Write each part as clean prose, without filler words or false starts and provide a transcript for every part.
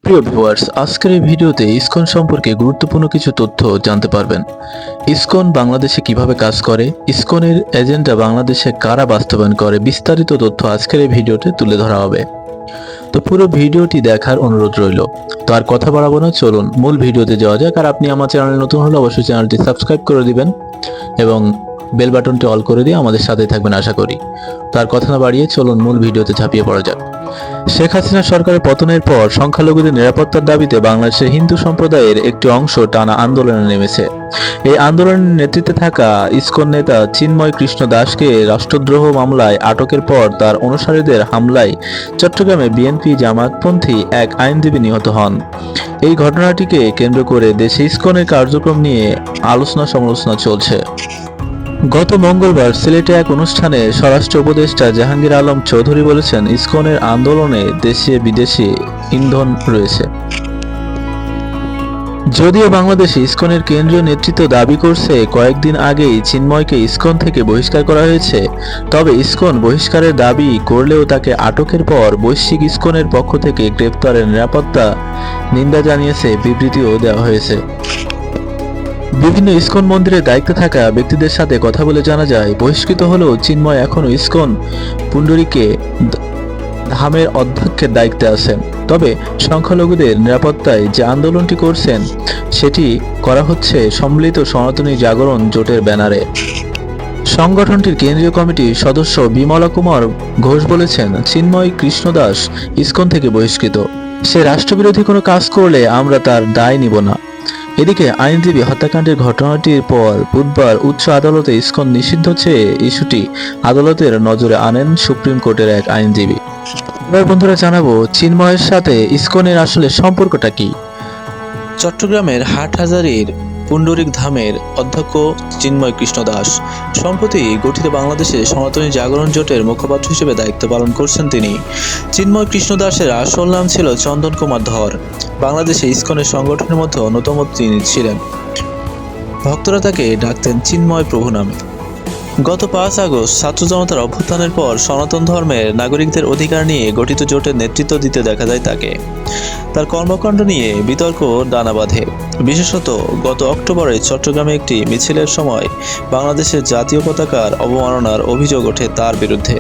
প্রিয় ভিউয়ার্স, আজকের এই ভিডিওতে ইসকন সম্পর্কে গুরুত্বপূর্ণ কিছু তথ্য জানতে পারবেন। ইসকন বাংলাদেশে কিভাবে কাজ করে, ইসকনের এজেন্ডা বাংলাদেশে কারা বাস্তবায়ন করে, বিস্তারিত তথ্য আজকের এই ভিডিওতে তুলে ধরা হবে। তো পুরো ভিডিওটি দেখার অনুরোধ রইল। তো আর কথা বাড়াবো না, চলুন মূল ভিডিওতে যাওয়া যাক। আর আপনি আমার চ্যানেলে নতুন হলে অবশ্যই চ্যানেলটি সাবস্ক্রাইব করে দিবেন এবং বেল বাটনটি অল করে দিয়ে আমাদের সাথে থাকবেন আশা করি। তার কথা না বাড়িয়ে চলুন মূল ভিডিওতে ঝাঁপিয়ে পড়া যাক। শেখ হাসিনা সরকারের পতনের পর সংখ্যালঘুদের নিরাপত্তার দাবিতে বাংলাদেশের হিন্দু সম্প্রদায়ের একটি অংশ টানা আন্দোলনে নেমেছে। এই আন্দোলনের নেতৃত্বে থাকা ইসকন নেতা চিন্ময় কৃষ্ণ দাসকে রাষ্ট্রদ্রোহ মামলায় আটকের পর তার অনুসারীদের হামলায় চট্টগ্রামে বিএনপি জামায়াতপন্থী এক আইনজীবী নিহত হন। এই ঘটনাটিকে কেন্দ্র করে দেশে ইসকনের কার্যক্রম নিয়ে আলোচনা সমালোচনা চলছে। গত মঙ্গলবার সিলেটে এক অনুষ্ঠানে স্বরাষ্ট্র উপদেষ্টা জাহাঙ্গীর আলম চৌধুরী বলেছেন, ইসকনের আন্দোলনে দেশে বিদেশে ইন্ধন রয়েছে। যদিও বাংলাদেশে ইসকনের কেন্দ্রীয় নেতৃত্ব দাবি করছে কয়েকদিন আগেই চিন্ময়কে ইসকন থেকে বহিষ্কার করা হয়েছে, তবে ইসকন বহিষ্কারের দাবি করলেও তাকে আটকের পর বৈশ্বিক ইসকনের পক্ষ থেকে গ্রেপ্তারের নিরাপত্তা নিন্দা জানিয়েছে, বিবৃতিও দেওয়া হয়েছে। বিভিন্ন ইসকন মন্দিরে দায়িত্বে থাকা ব্যক্তিদের সাথে কথা বলে জানা যায়, বহিষ্কৃত হলেও চিন্ময় এখনও ইসকন পুণ্ডরীকে ধামের অধ্যক্ষের দায়িত্বে আছেন। তবে সংখ্যালঘুদের নিরাপত্তায় যে আন্দোলনটি করছেন সেটি করা হচ্ছে সম্মিলিত সনাতনী জাগরণ জোটের ব্যানারে। সংগঠনটির কেন্দ্রীয় কমিটির সদস্য বিমলা কুমার ঘোষ বলেছেন, চিন্ময় কৃষ্ণ দাস ইসকন থেকে বহিষ্কৃত। সে রাষ্ট্রবিরোধী কোনো কাজ করলে আমরা তার দায় নিব না। এদিকে আইনজীবী হত্যাকাণ্ডের ঘটনাটির পর বুধবার উচ্চ আদালতে ইসকন নিষিদ্ধ চেয়ে ইস্যুটি আদালতের নজরে আনেন সুপ্রিম কোর্টের এক আইনজীবী। এবার বন্ধুরা জানাবো চিন্ময়ের সাথে ইসকনের আসলে সম্পর্কটা কি। চট্টগ্রামের হাটহাজারীর পুণ্ডরিক ধামের অধ্যক্ষ চিন্ময় কৃষ্ণ দাস সম্প্রতি গঠিত বাংলাদেশের সনাতনী জাগরণ জোটের মুখপাত্র হিসেবে দায়িত্ব পালন করছেন তিনি। চিন্ময় কৃষ্ণ দাসের আসল নাম ছিল চন্দন কুমার ধর। বাংলাদেশে ইসকনের সংগঠনের মধ্যে অন্যতম তিনি ছিলেন। ভক্তরা তাকে ডাকতেন চিন্ময় প্রভু নামে। গত ৫ আগস্ট ছাত্র জনতার অভ্যুত্থানের পর সনাতন ধর্মের নাগরিকদের অধিকার নিয়ে গঠিত জোটের নেতৃত্ব দিতে দেখা যায় তাকে। তার কর্মকাণ্ড নিয়ে বিতর্ক দানা বাঁধে। বিশেষত গত অক্টোবরে চট্টগ্রামে একটি মিছিলের সময় বাংলাদেশের জাতীয় পতাকার অবমাননার অভিযোগ ওঠে তার বিরুদ্ধে।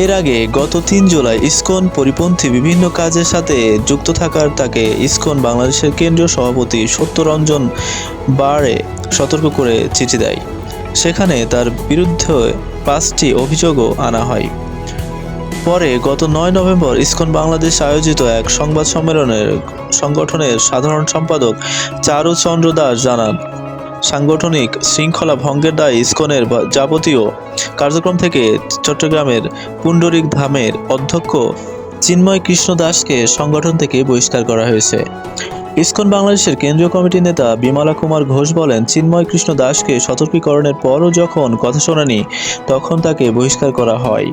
এর আগে গত ৩ জুলাই ইসকন পরিপন্থী বিভিন্ন কাজের সাথে যুক্ত থাকার তাকে ইসকন বাংলাদেশের কেন্দ্রীয় সভাপতি সত্যরঞ্জন বাড়ে সতর্ক করে চিঠি দেয়। সেখানে তার বিরুদ্ধে ৫টি অভিযোগও আনা হয়। পরে গত ৯ নভেম্বর ইসকন বাংলাদেশ আয়োজিত এক সংবাদ সম্মেলনের সংগঠনের সাধারণ সম্পাদক চারু চন্দ্র দাস জানান, সাংগঠনিক শৃঙ্খলা ভঙ্গের দায়ে ইসকনের যাবতীয় কার্যক্রম থেকে চট্টগ্রামের পুণ্ডরিক ধামের অধ্যক্ষ চিন্ময় কৃষ্ণ দাসকে সংগঠন থেকে বহিষ্কার করা হয়েছে। ইসকন বাংলাদেশের কেন্দ্রীয় কমিটির নেতা বিমলা কুমার ঘোষ বলেন, চিন্ময় কৃষ্ণ দাসকে সতর্কীকরণের পরও যখন কথা শোনেনি তখন তাকে বহিষ্কার করা হয়।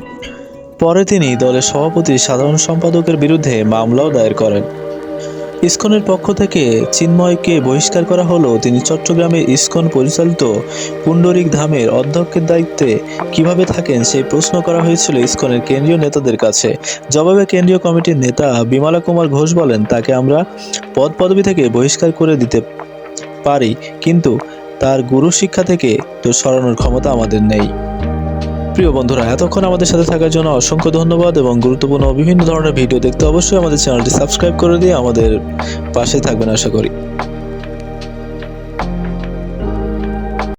পরে তিনি দলের সভাপতি সাধারণ সম্পাদকের বিরুদ্ধে মামলাও দায়ের করেন। ইসকনের পক্ষ থেকে চিন্ময়কে বহিষ্কার করা হলো তিনি চট্টগ্রামে ইসকন পরিচালিত পুণ্ডরিক ধামের অধ্যক্ষের দায়িত্বে কিভাবে থাকেন সেই প্রশ্ন করা হয়েছিল ইসকনের কেন্দ্রীয় নেতাদের কাছে। জবাবে কেন্দ্রীয় কমিটির নেতা বিমলা কুমার ঘোষ বলেন, তাকে আমরা পদ পদবি থেকে বহিষ্কার করে দিতে পারি, কিন্তু তার গুরু শিক্ষা থেকে তো সরানোর ক্ষমতা আমাদের নেই। প্রিয় বন্ধুরা, এতক্ষণ আমাদের সাথে থাকার জন্য অসংখ্য ধন্যবাদ এবং গুরুত্বপূর্ণ বিভিন্ন ধরনের ভিডিও দেখতে অবশ্যই আমাদের চ্যানেলটি সাবস্ক্রাইব করে দিয়ে আমাদের পাশে থাকবেন আশা করি।